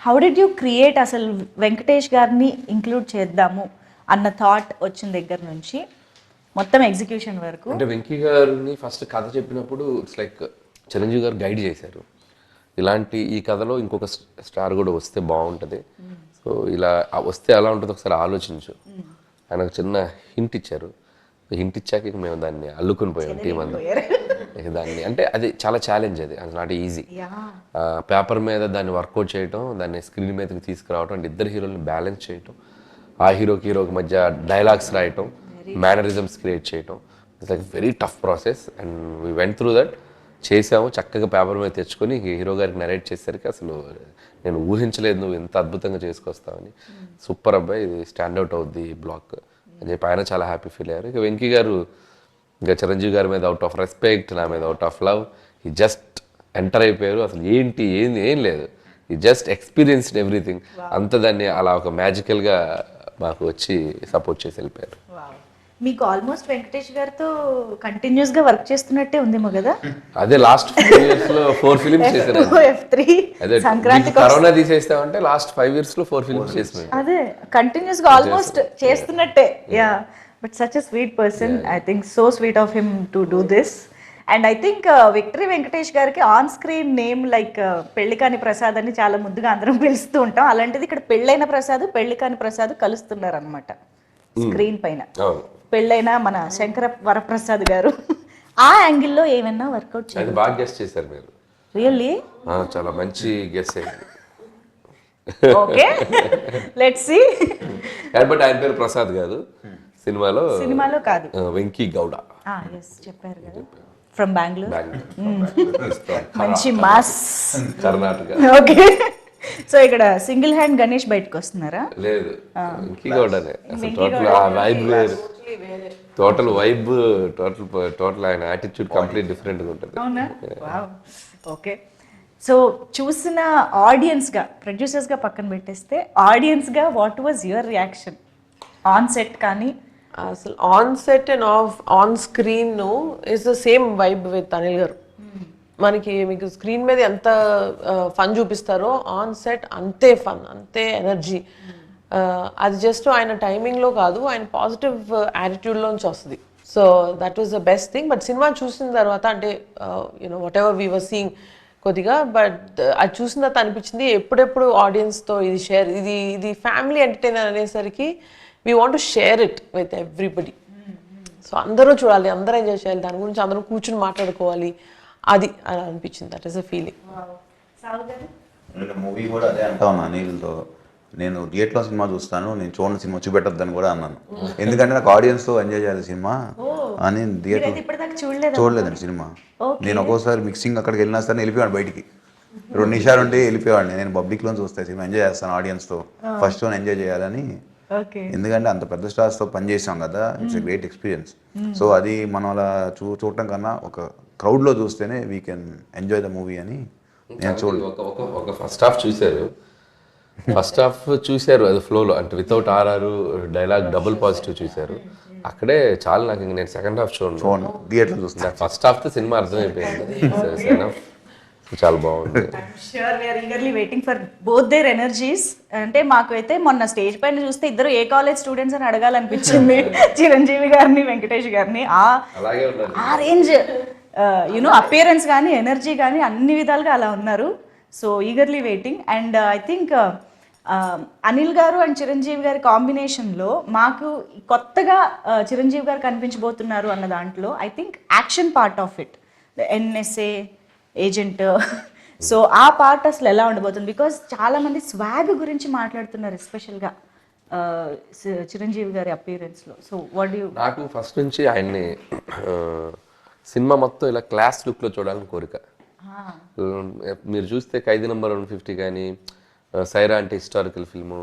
హౌ డిడ్ యూ క్రియేట్ అసలు వెంకటేష్ గారిని ఇంక్లూడ్ చేద్దాము అన్న థాట్ వచ్చిన దగ్గర నుంచి మొత్తం ఎగ్జిక్యూషన్ వరకు? అంటే వెంకీ గారిని ఫస్ట్ కథ చెప్పినప్పుడు ఇట్స్ లైక్ చిరంజీవి గారు గైడ్ చేశారు. ఇలాంటి ఈ కథలో ఇంకొక స్టార్ కూడా వస్తే బాగుంటుంది, సో ఇలా వస్తే ఎలా ఉంటుందో ఒకసారి ఆలోచించు. ఆయన ఒక చిన్న హింట్ ఇచ్చారు. హింట్ ఇచ్చాక ఇక మేము దాన్ని అల్లుకుని పోయాం టీం అంతా. దాన్ని అంటే అది చాలా ఛాలెంజ్, అది నాట్ ఈజీ. పేపర్ మీద దాన్ని వర్కౌట్ చేయటం, దాన్ని స్క్రీన్ మీదకి తీసుకురావటం, అంటే ఇద్దరు హీరోని బ్యాలెన్స్ చేయటం, ఆ హీరోకి మధ్య డైలాగ్స్ రాయటం, మేనరిజమ్స్ క్రియేట్ చేయటం, it's like very tough process. And we went through that. చేసాము, చక్కగా పేపర్ మీద తెచ్చుకొని హీరో గారికి నరేట్ చేసేసరికి అసలు నేను ఊహించలేదు నువ్వు ఎంత అద్భుతంగా చేసుకొస్తావని. సూపర్ అబ్బాయి, ఇది స్టాండ్అవుట్ అవుద్ది బ్లాక్ అని చెప్పి ఆయన చాలా హ్యాపీ ఫీల్ అయ్యారు. ఇక వెంకీ గారు ఇంకా చిరంజీవి గారి మీద అవుట్ ఆఫ్ రెస్పెక్ట్, నా మీద అవుట్ ఆఫ్ లవ్, ఈ జస్ట్ ఎంటర్ అయిపోయారు. అసలు ఏం లేదు, ఈ జస్ట్ ఎక్స్పీరియన్స్డ్ ఎవ్రీథింగ్ అంతా. దాన్ని అలా ఒక మ్యాజికల్గా మాకు వచ్చి సపోర్ట్ చేసి వెళ్ళిపోయారు. మీకు ఆల్మోస్ట్ వెంకటేష్ గారితో కంటిన్యూస్ గా వర్క్ చేస్తున్నట్టే ఉందేమో కదా? అదే లాస్ట్ 4 years లో 4 ఫిలిమ్స్ చేశారు. అదే సంక్రాంతి కరోనా తీసేస్తామంటే లాస్ట్ 5 years లో 4 ఫిలిమ్స్ చేశారు. అదే కంటిన్యూస్ గా ఆల్మోస్ట్ చేస్తున్నట్టే. Yeah, but such a sweet person. I think so sweet of him to do this. And I think victory Venkatesh గారికి on screen name like Pellikani Prasad అని చాలా ముద్దుగా అందరం పిలుస్తూ ఉంటాం. అలాంటిది ఇక్కడ పెళ్ళైన ప్రసాద్ పెళ్లికాని ప్రసాద్ కలుస్తున్నారు అనమాట స్క్రీన్ పైన. పెళ్ళైన మన శంకర వరప్రసాద్ గారు ఆ యాంగిల్లో ఏమైనా వర్కౌట్ చేయాలి? బాగా గెస్ట్ చేశారు మీరు. రియల్లీ చాలా మంచి గెస్ట్ అయింది. Okay, let's see. బట్ ఆయన పేరు ప్రసాద్ కాదు, సినిమాలో కాదు, వెంకీ గౌడ. ఎస్ చెప్పారు కదా, ఫ్రమ్ బెంగళూరు. మంచి మాస్ కర్ణాటక. ఓకే, సో ఇక్కడ సింగిల్ హ్యాండ్ గణేష్ బయటకు వస్తున్నారా? లేదు, వెంకీ గౌడనే. అసలు టోటల్ ఆ వైబ్ వేరు, టోటల్ వైబ్, టోటల్ ఆయన యాటిట్యూడ్ కంప్లీట్ డిఫరెంట్ గా ఉంటుంది. అవునా? ఓకే, సో చూసిన ఆడియన్స్ గా, ప్రొడ్యూసర్స్ గా పక్కన పెట్టేస్తే ఆడియన్స్ గా what was your reaction on set? కానీ అసలు on set and on screen is the same vibe with Anil గారు. మనకి మీకు స్క్రీన్ మీద ఎంత ఫన్ చూపిస్తారో ఆన్ సెట్ అంతే ఫన్, అంతే ఎనర్జీ. అది జస్ట్ ఆయన టైమింగ్లో కాదు, ఆయన పాజిటివ్ యాటిట్యూడ్లోంచి వస్తుంది. So that was the best thing. But cinema చూసిన తర్వాత అంటే you know what ever we were seeing కొద్దిగా, బట్ అది చూసిన తర్వాత అనిపించింది ఎప్పుడెప్పుడు ఆడియన్స్తో ఇది షేర్, ఇది ఫ్యామిలీ ఎంటర్టైనర్ అనేసరికి we want to share it with everybody. So అందరూ చూడాలి, అందరూ ఎంజాయ్ చేయాలి, దాని గురించి అందరూ కూర్చుని మాట్లాడుకోవాలి, అది అలా అనిపించింది. That is a feeling. నేను మూవీ కూడా అదే అంటా ఉన్నా అనిల్తో, నేను థియేటర్లో సినిమా చూస్తాను, నేను చూడని సినిమా చూపెట్టద్దని కూడా అన్నాను. ఎందుకంటే నాకు ఆడియన్స్తో ఎంజాయ్ చేయాలి సినిమా అని. థియేటర్ చూడలేదండి సినిమా. నేను ఒక్కోసారి మిక్సింగ్ అక్కడికి వెళ్ళినా సరే వెళ్ళిపోయాడు బయటికి, 2 నిమిషాలు ఉంటే వెళ్ళిపోయాడు. నేను పబ్లిక్లో చూస్తాను సినిమా, ఎంజాయ్ చేస్తాను ఆడియన్స్తో, ఫస్ట్ వన్ ఎంజాయ్ చేయాలని. ఎందుకంటే అంత పెద్ద స్టార్స్తో పనిచేసాం కదా, it's a great experience. So అది మనం అలా చూడటం కన్నా ఒక క్రౌడ్లో చూస్తేనే we can enjoy the movie అని నేను ఒక ఫస్ట్ హాఫ్ చూశారు. ఫస్ట్ హాఫ్ చూశారు అది ఫ్లోలో, అంటే without RR dialogue double positive చూశారు. అక్కడే చాలా నాకు ఇంక నేను సెకండ్ హాఫ్ చూడండి, థియేటర్ చూస్తున్నా. ఫస్ట్ హాఫ్ తో సినిమా అర్థమైపోయింది. చాలా బాగుంది. Sure we are eagerly waiting for both their energies. అంటే మాకైతే మొన్న స్టేజ్ పైన చూస్తే ఇద్దరు ఏ కాలేజ్ స్టూడెంట్స్ అని అడగాలనిపించింది చిరంజీవి గారిని వెంకటేష్ గారిని. అలాగే ఉన్నారు. ఆ రేంజ్ యూనో అపియరెన్స్ కానీ ఎనర్జీ కానీ అన్ని విధాలుగా అలా ఉన్నారు. So eagerly waiting. And I think Anil గారు అండ్ చిరంజీవి గారి కాంబినేషన్లో మాకు కొత్తగా చిరంజీవి గారు కనిపించబోతున్నారు అన్న దాంట్లో I think action part of it, NSA agent, so ఆ పార్ట్ అసలు ఎలా ఉండబోతుంది? బికాస్ చాలా మంది స్వాగ్ గురించి మాట్లాడుతున్నారు ఎస్పెషల్గా చిరంజీవి గారి అపియరెన్స్లో. So what you? నాకు ఫస్ట్ నుంచి ఆయన్ని సినిమా మొత్తం ఇలా క్లాస్ లుక్లో చూడాలని కోరిక. మీరు చూస్తే ఖైదీ నంబర్ 150 కానీ, సైరా అంటే హిస్టారికల్ ఫిల్ము,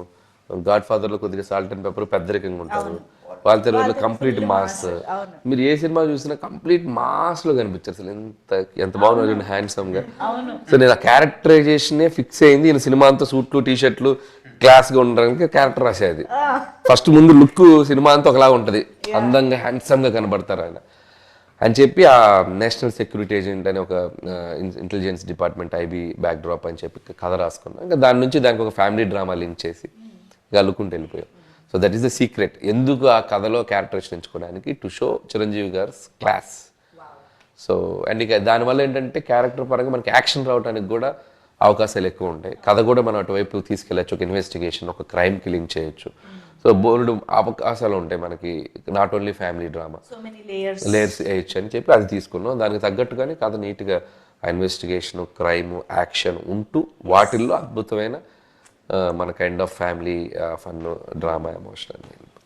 గాడ్ ఫాదర్లో కొద్దిగా సాల్ట్ అండ్ పెప్పర్ పెద్దరికంగా ఉంటారు, వాళ్ళ తెలుగులో కంప్లీట్ మాస్. మీరు ఏ సినిమా చూసినా కంప్లీట్ మాస్లో కనిపించారు. అసలు ఎంత బాగున్నారు హ్యాండ్సమ్గా. సో నేను ఆ క్యారెక్టరైజేషన్ ఫిక్స్ అయింది. ఈయన సినిమా అంతా సూట్లు టీషర్ట్లు క్లాస్గా ఉండడానికి క్యారెక్టర్ రాసేది. ఫస్ట్ ముందు లుక్ సినిమా అంతా ఒకలా ఉంటుంది, అందంగా హ్యాండ్సమ్గా కనబడతారు ఆయన అని చెప్పి ఆ నేషనల్ సెక్యూరిటీ ఏజెంట్ అని ఒక intelligence department IB back drop అని చెప్పి కథ రాసుకున్నాం. ఇంకా దాని నుంచి దానికి ఒక ఫ్యామిలీ డ్రామా లింక్ చేసి ఇక అల్లుకుంటూ వెళ్ళిపోయాం. So that is the secret. ఎందుకు ఆ కథలో క్యారెక్టరేషన్ ఎంచుకోవడానికి, టు షో చిరంజీవి గారు క్లాస్. సో అండ్ ఇక దానివల్ల ఏంటంటే క్యారెక్టర్ పరంగా మనకి యాక్షన్ రావడానికి కూడా అవకాశాలు ఎక్కువ ఉంటాయి. కథ కూడా మనం అటువైపు తీసుకెళ్ళచ్చు, ఒక ఇన్వెస్టిగేషన్, ఒక క్రైమ్కి లింక్ చేయొచ్చు. సో బోల్డ్ అవకాశాలు ఉంటాయి మనకి, not only family drama, layers వేయచ్చు అని చెప్పి అది తీసుకున్నాం. దానికి తగ్గట్టుగానే కథ నీట్గా ఆ ఇన్వెస్టిగేషన్, క్రైమ్, యాక్షన్ ఉంటూ వాటిల్లో అద్భుతమైన మన kind of family fun, drama, emotional.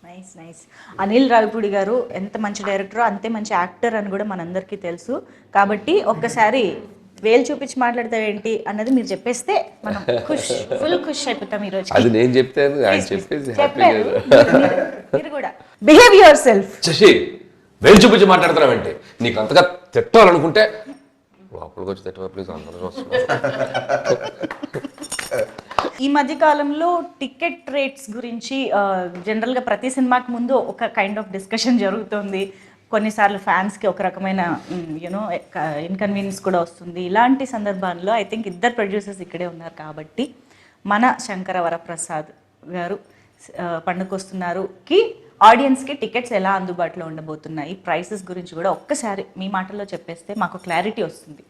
Nice nice. Anil Ravipudi గారు ఎంత మంచి డైరెక్టరో అంతే మంచి యాక్టర్ అని కూడా మనందరికీ తెలుసు. కాబట్టి ఒక్కసారి వేలు చూపించి మాట్లాడతావేంటి అన్నది మీరు చెప్పేస్తే మనం ఫుల్ ఖుష్ అయిపోతాం ఈరోజు. అది నేను చెప్తే ఆయన చెప్పేసి మీరు కూడా బిహేవ్ యువర్ సెల్ఫ్. శశి వేలు చూపించి మాట్లాడుతున్నావంటే, నీకు అంతగా తిట్టాలనుకుంటే లోపలికి వచ్చి తిట్టవా ప్లీజ్. అందరూ వస్తున్నారు. ఈ మధ్య కాలంలో టికెట్ రేట్స్ గురించి జనరల్గా ప్రతి సినిమాకి ముందు ఒక కైండ్ ఆఫ్ డిస్కషన్ జరుగుతుంది. కొన్నిసార్లు ఫ్యాన్స్కి ఒక రకమైన యూనో ఇన్కన్వీనియన్స్ కూడా వస్తుంది. ఇలాంటి సందర్భాల్లో ఐ థింక్ ఇద్దరు ప్రొడ్యూసర్స్ ఇక్కడే ఉన్నారు కాబట్టి మన శంకర వరప్రసాద్ గారు పండుకొస్తున్నారుకి ఆడియన్స్కి టికెట్స్ ఎలా అందుబాటులో ఉండబోతున్నాయి, ప్రైసెస్ గురించి కూడా ఒక్కసారి మీ మాటల్లో చెప్పేస్తే మాకు క్లారిటీ వస్తుంది.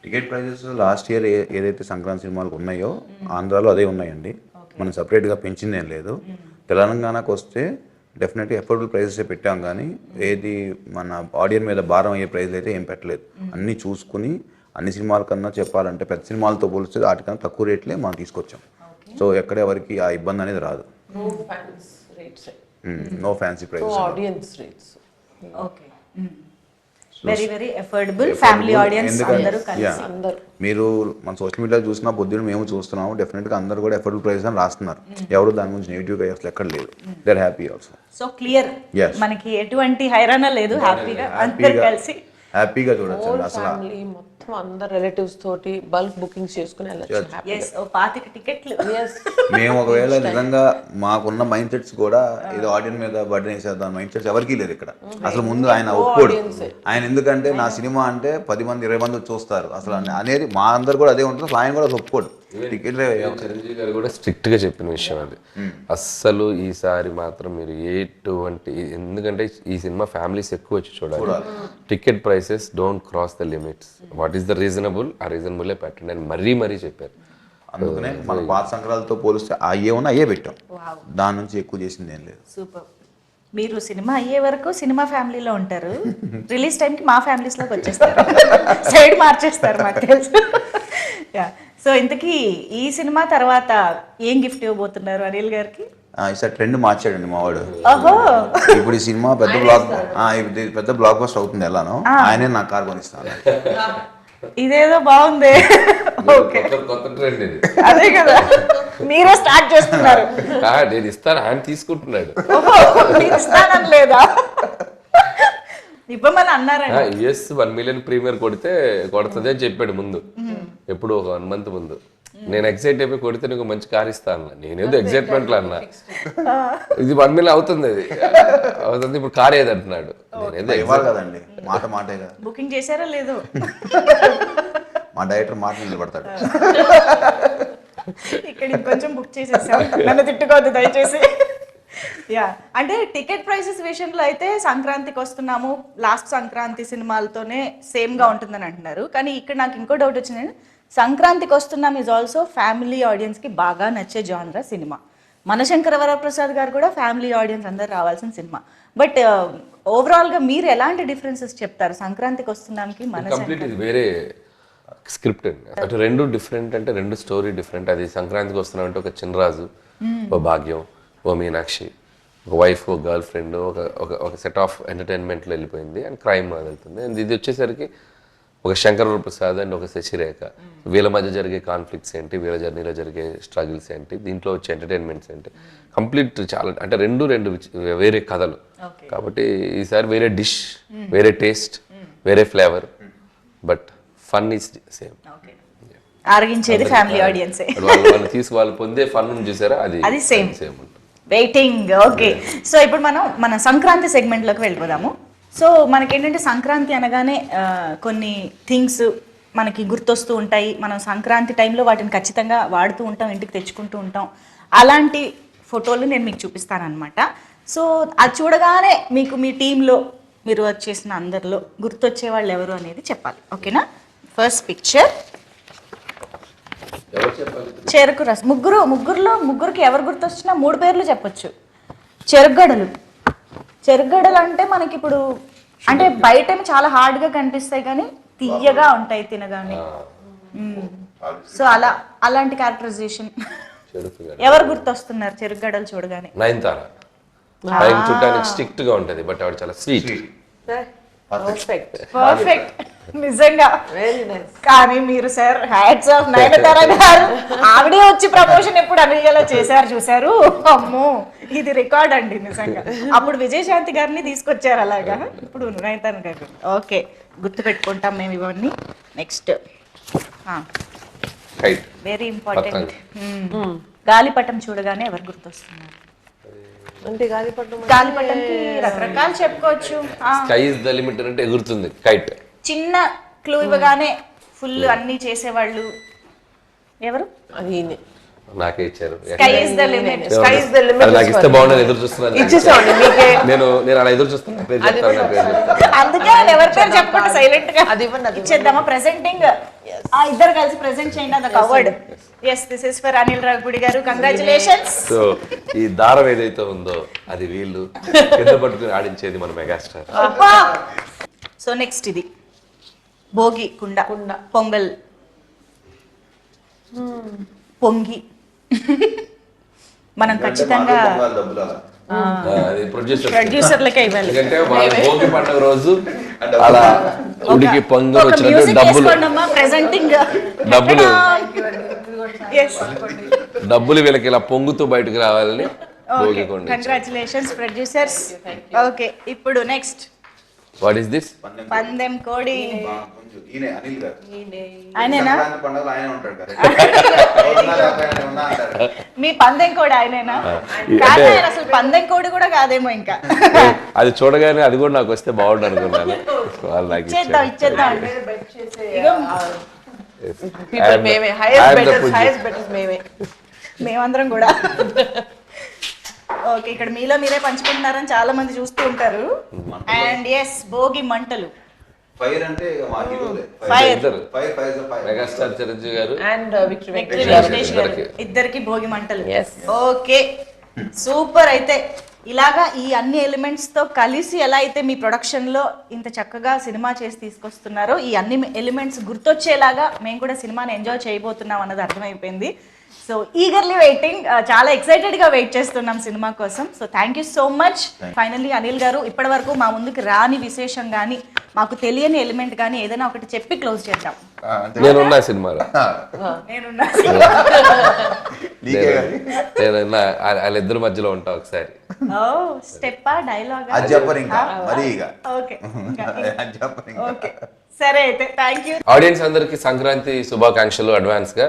టికెట్ ప్రైజెస్ లాస్ట్ ఇయర్ ఏదైతే సంక్రాంతి సినిమాలకు ఉన్నాయో ఆంధ్రాలో అదే ఉన్నాయండి. మనం సపరేట్గా పెంచిందేం లేదు. తెలంగాణకు వస్తే డెఫినెట్గా ఎఫోర్డబుల్ ప్రైజెస్ పెట్టాం, కానీ ఏది మన ఆడియన్స్ మీద భారం అయ్యే ప్రైజ్లు అయితే ఏం పెట్టలేదు. అన్నీ చూసుకుని అన్ని సినిమాల కన్నా చెప్పాలంటే పెద్ద సినిమాలతో పోలిస్తే వాటికన్నా తక్కువ రేట్లే మనం తీసుకొచ్చాం. సో ఎక్కడ ఎవరికి ఆ ఇబ్బంది అనేది రాదు. No fancy prices, audience rates. Okay, very very affordable family audience అందరూ కలిసి. మీరు మన సోషల్ మీడియాలో చూసినా పొద్దున్న మేము చూస్తున్నాము, డెఫినెట్గా అందరూ కూడా ఎఫోర్డబుల్ ప్రైస్ అని రాస్తున్నారు. ఎవరు దాని గురించి నెగిటివ్గా అసలు ఎక్కడ లేదు. They are happy also. So clear, మనకి ఎటువంటి హైరాణ లేదు, హ్యాపీగా అందరూ కలిసి హ్యాపీగా చూడొచ్చు. అసలు మొత్తం అందరు రిలేటివ్స్ తోటి బల్క్ బుకింగ్స్ చేసుకుని వెళ్ళొచ్చు. 25 టికెట్లు. మేము ఒకవేళ నిజంగా మాకున్న మైండ్ సెట్స్ కూడా ఏదో ఆడియన్స్ మీద బర్డెన్ వేసేద్దాం మైండ్ సెట్స్ ఎవరికీ లేదు ఇక్కడ. అసలు ముందు ఆయన ఒప్పుకోడు. ఆయన ఎందుకంటే నా సినిమా అంటే 10 మంది 20 మంది చూస్తారు అసలు అనేది మా అందరు కూడా అదే ఉంటుంది. అసలు ఆయన కూడా ఒప్పుకోడు. టికెట్ చిరంజీవి గారు కూడా స్ట్రిక్ట్ గా చెప్పిన విషయం అది. అస్సలు ఈసారి మాత్రం మీరు ఎటువంటి, ఎందుకంటే ఈ సినిమా ఫ్యామిలీస్ ఎక్కువ వచ్చి చూడాలి. Ticket prices don't cross the limits. What is the reasonable, ఆ రీజనబుల్లే పెట్టండి అని మరీ చెప్పారు. అందుకనే మన పాత సంక్రాంతితో పోలిస్తే అయ్యే అయ్యే పెట్టాం. దాని నుంచి ఎక్కువ చేసింది ఏం లేదు. సూపర్. మీరు సినిమా అయ్యే వరకు సినిమా ఫ్యామిలీలో ఉంటారు, రిలీజ్ టైంకి మా ఫ్యామిలీస్లోకి వచ్చేస్తారు, సైడ్ మార్చేస్తారు మాకు తెలుసు. సో ఇంతకీ ఈ సినిమా తర్వాత ఏం గిఫ్ట్ ఇవ్వబోతున్నారు అనిల్ గారికి? ఈసారి ట్రెండ్ మార్చాడండి మావాడు. ఓహో, ఇప్పుడు ఈ సినిమా పెద్ద బ్లాక్ బస్టర్ అవుతుంది ఎలానో, ఆయనే నా కార్ కొనిస్తాను. ఇదేదో బాగుంది. ఓకే, కొత్త ట్రెండ్ ఇది. అదే కదా, మీరే స్టార్ట్ చేస్తున్నారు. నేను ఇస్తాను, ఆయన తీసుకుంటున్నాడు. ఇస్తానని లేదా? ఇవ్వమని అన్నారండి. US 1 million ప్రీమియర్ కొడితే కొడుతుంది అని చెప్పాడు ముందు, ఎప్పుడు ఒక 1 month ముందు. నేను ఎక్సైట్ అయిపోయి కొడితే నీకు మంచి కార్ ఇస్తా అన్న. నేనేదో ఎక్సైట్మెంట్ లో అన్నా, ఇది 1 million అవుతుంది, అది అవుతుంది, ఇప్పుడు కార్ ఏది అంటున్నాడు. నేనేదో ఇవ్వాలి కదండి, మాటే కదా. బుకింగ్ చేశారా లేదు? మా డైరెక్టర్ మాట నిలబడతాడు. ఇక్కడ ఇంకొంచెం బుక్ చేసేసాం, నన్ను తిట్టుకోవద్దు దయచేసి. యా, అంటే టికెట్ ప్రైసెస్ విషయంలో అయితే సంక్రాంతికి వస్తున్నాము, లాస్ట్ సంక్రాంతి సినిమాలతోనే సేమ్గా ఉంటుందని అంటున్నారు. కానీ ఇక్కడ నాకు ఇంకో డౌట్ వచ్చిందండి, సంక్రాంతికి వస్తున్నాం ఈజ్ ఆల్సో ఫ్యామిలీ ఆడియన్స్కి బాగా నచ్చే జానరా సినిమా. మనశంకర వరప్రసాద్ గారు కూడా ఫ్యామిలీ ఆడియన్స్ అందరు రావాల్సిన సినిమా. బట్ ఓవరాల్గా మీరు ఎలాంటి డిఫరెన్సెస్ చెప్తారు సంక్రాంతికి వస్తున్నాంకి కంప్లీట్ ఇది వేరే స్క్రిప్ట్ అండి. అటు రెండు డిఫరెంట్, అంటే రెండు స్టోరీ డిఫరెంట్. అది సంక్రాంతికి వస్తున్నాం అంటే ఒక చిన్నరాజు, ఓ భాగ్యం, ఓ మీనాక్షి, ఒక వైఫ్, ఒక గర్ల్ ఫ్రెండ్, ఒక సెట్ ఆఫ్ ఎంటర్టైన్మెంట్లో వెళ్ళిపోయింది అండ్ క్రైమ్ వెళ్తుంది. అండ్ ఇది వచ్చేసరికి ఒక శంకర వరప్రసాద్ అండ్ ఒక శశిరేఖ, వీళ్ళ మధ్య జరిగే కాన్ఫ్లిక్ట్స్ ఏంటి, వీళ్ళ జర్నీలో జరిగే స్ట్రగుల్స్ ఏంటి, దీంట్లో వచ్చే ఎంటర్టైన్మెంట్స్ ఏంటి, కంప్లీట్ చాలా అంటే రెండు వేరే కథలు. కాబట్టి ఈసారి వేరే డిష్, వేరే టేస్ట్, వేరే flavour, but fun is same. ఆరగించేది ఫ్యామిలీ ఆడియన్సే. వాళ్ళు వాళ్ళు పొందే ఫన్ చూసారా, అది సేమ్ ఉంటుంది. వెయిటింగ్. ఓకే, సో ఇప్పుడు మన సంక్రాంతి సెగ్మెంట్లోకి వెళ్ళిపోదాము. సో మనకేంటంటే సంక్రాంతి అనగానే కొన్ని థింగ్స్ మనకి గుర్తొస్తూ ఉంటాయి. మనం సంక్రాంతి టైంలో వాటిని ఖచ్చితంగా వాడుతూ ఉంటాం, ఇంటికి తెచ్చుకుంటూ ఉంటాం. అలాంటి ఫోటోలు నేను మీకు చూపిస్తానమాట. సో అది చూడగానే మీకు మీ టీంలో మీరు వర్క్ చేసిన అందరిలో గుర్తొచ్చే వాళ్ళు ఎవరు అనేది చెప్పాలి. ఓకేనా? ఫస్ట్ పిక్చర్ చెరుకు రసం. ముగ్గురికి ఎవరు గుర్తొచ్చినా 3 పేర్లు చెప్పొచ్చు. చెరుగడలు అంటే మనకి ఇప్పుడు అంటే బయట చాలా హార్డ్గా కనిపిస్తాయి కానీ తీయగా ఉంటాయి తినగానే. సో అలాంటి క్యారెక్టరైజేషన్ ఎవరు గుర్తొస్తున్నారు చెరుగడలు చూడగానే? నయనతార. చూడడానికి స్ట్రిక్ట్ గా ఉంటది, బట్ ఆవిడ చాలా స్వీట్. పర్ఫెక్ట్, నిజంగా వెరీ నైస్. కానీ మీరు సార్ హ్యాట్స్ ఆఫ్ నయనతార గారు, ఆవిడే వచ్చి ప్రమోషన్ ఎప్పుడు అనిగేలా చేశారు చూసారు. అమ్మో, ఇది రికార్డ్ అండి నిజంగా. అప్పుడు విజయశాంతి గారిని తీసుకొచ్చారు అలాగా, ఇప్పుడు నయనతార గారు. ఓకే, గుర్తు పెట్టుకుంటాం మేము ఇవన్నీ. నెక్స్ట్ వెరీ ఇంపార్టెంట్, గాలిపటం చూడగానే ఎవరు గుర్తొస్తున్నారు? అంటే గాలిపటంకి రకరకాలు చెప్పుకోవచ్చు. స్కై ఇస్ ద లిమిట్ అంటే ఎగురుతుంది కైట్. చిన్న క్లూ ఇవ్వగానే ఫుల్ అన్ని చేసేవాళ్ళు ఎవరు? అది నాకే ఇచ్చారు. Sky is the limit. నాకు ఇస్తే బాగుండదు, ఎదురు చూస్తున్నాను. నేను అలా ఎదురు చూస్తున్నాను. అందుకే ఎవరి పేరు చెప్పకుండా సైలెంట్ గా ఇచ్చేద్దామా? ప్రెజెంటింగ్ ఇద్దరు కలిసి ప్రెజెంట్ చేయండి. అది award. yes, this is for Anil Ravipudi గారు. కంగ్రాచులేషన్స్. సో ఈ దారం ఏదైతే ఉందో అది వీళ్ళు కింద పట్టుకుని ఆడించేది మన మెగాస్టార్. సో నెక్స్ట్ ఇది భోగి కుండ పొంగల్ పొంగి మనం ఖచ్చితంగా ప్రొడ్యూసర్లకే ఇవ్వాలి. ఎందుకంటే భోగి పండుగ రోజు అలా ఉడికి పొంగల్ వచ్చినట్టు డబ్బులు వీళ్ళకి ఇలా పొంగుతూ బయటకు రావాలని భోగి కొండ. Congratulations producers. ఓకే, ఇప్పుడు నెక్స్ట్ వాట్ ఈస్ దిస్? పందెం కోడి. మీ పందెం కోడి ఆయనేనా? అసలు పందెం కోడి కూడా కాదేమో ఇంకా. అది చూడగానే అది కూడా నాకు వస్తే బాగుండు అనుకున్నాను. ఇచ్చేద్దాం. మేమందరం కూడా. ఓకే, ఇక్కడ మీలో మీరే పంచుకుంటున్నారని చాలా మంది చూస్తూ ఉంటారు. అండ్ ఎస్, భోగి మంటలు. ఫైర్ అంటే మా హీరోలే. మెగాస్టార్ చిరంజీవి గారు అండ్ ఇద్దరికి భోగి మంటలు. Okay, super. అయితే ఇలాగా ఈ అన్ని ఎలిమెంట్స్ తో కలిసి ఎలా అయితే మీ ప్రొడక్షన్ లో ఇంత చక్కగా సినిమా చేసి తీసుకొస్తున్నారో, ఈ అన్ని ఎలిమెంట్స్ గుర్తొచ్చేలాగా మేము కూడా సినిమాని ఎంజాయ్ చేయబోతున్నాం అన్నది అర్థమైపోయింది. సో ఈగర్లీ వెయిటింగ్, చాలా ఎక్సైటెడ్ గా వెయిట్ చేస్తున్నాం సినిమా కోసం. So thank you so much. Finally Anil గారు, ఇప్పటి వరకు మా ముందుకు రాని విశేషం కానీ మాకు తెలియని ఎలిమెంట్ కానీ ఏదైనా ఒకటి చెప్పి క్లోజ్ చేద్దాం. నేనున్నా సినిమాలో, నేనున్నా వాళ్ళిద్దరి మధ్యలో ఉంటా ఒకసారి. స్టెప్పా డైలాగ్ సరే అయితే థ్యాంక్ యూ. ఆడియన్స్ అందరికి సంక్రాంతి శుభాకాంక్షలు అడ్వాన్స్ గా.